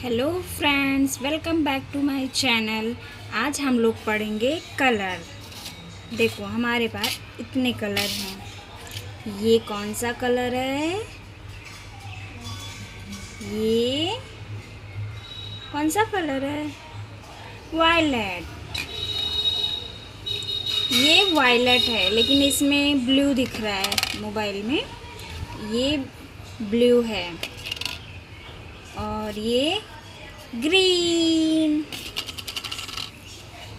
Hello friends, welcome back to my channel. आज हम लोग पढ़ेंगे कलर। देखो हमारे पास इतने कलर हैं। ये कौन सा कलर है? ये कौन सा कलर है? वायलेट। ये वायलेट है, लेकिन इसमें ब्लू दिख रहा है मोबाइल में। ये ब्लू है। और ये ग्रीन।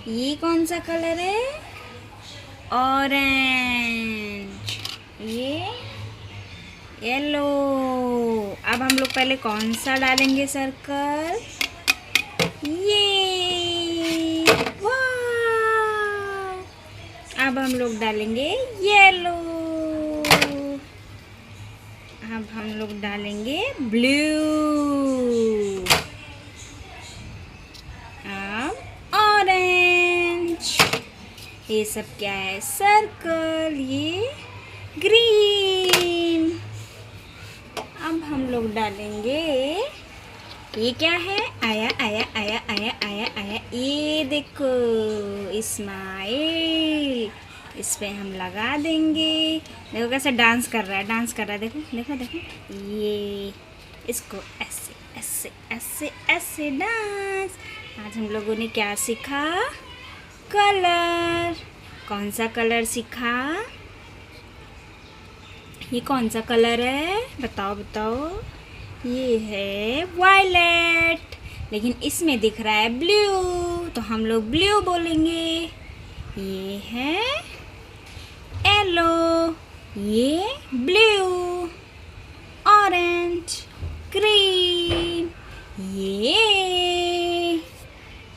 ये कौन सा कलर है? ऑरेंज। ये येलो। अब हम लोग पहले कौन सा डालेंगे सर्कल? ये वाह! अब हम लोग डालेंगे येलो। अब हम लोग डालेंगे ब्लू। अब ऑरेंज। ये सब क्या है? सर्कल। ये ग्रीन। अब हम लोग डालेंगे, ये क्या है? आया आया आया आया आया आया। ये देखो स्माइल। इस पे हम लगा देंगे। देखो कैसे डांस कर रहा है, डांस कर रहा है। देखो देखो देखो। ये इसको ऐसे ऐसे ऐसे ऐसे डांस। आज हम लोगों ने क्या सीखा? कलर। कौन सा कलर सीखा? ये कौन सा कलर है? बताओ बताओ। ये है वायलेट, लेकिन इसमें दिख रहा है ब्लू, तो हम लोग ब्लू बोलेंगे। ये है येलो। ये ब्लू, ऑरेंज, ग्रीन। ये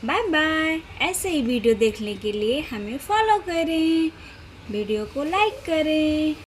बाय बाय। ऐसे ही वीडियो देखने के लिए हमें फॉलो करें, वीडियो को लाइक करें।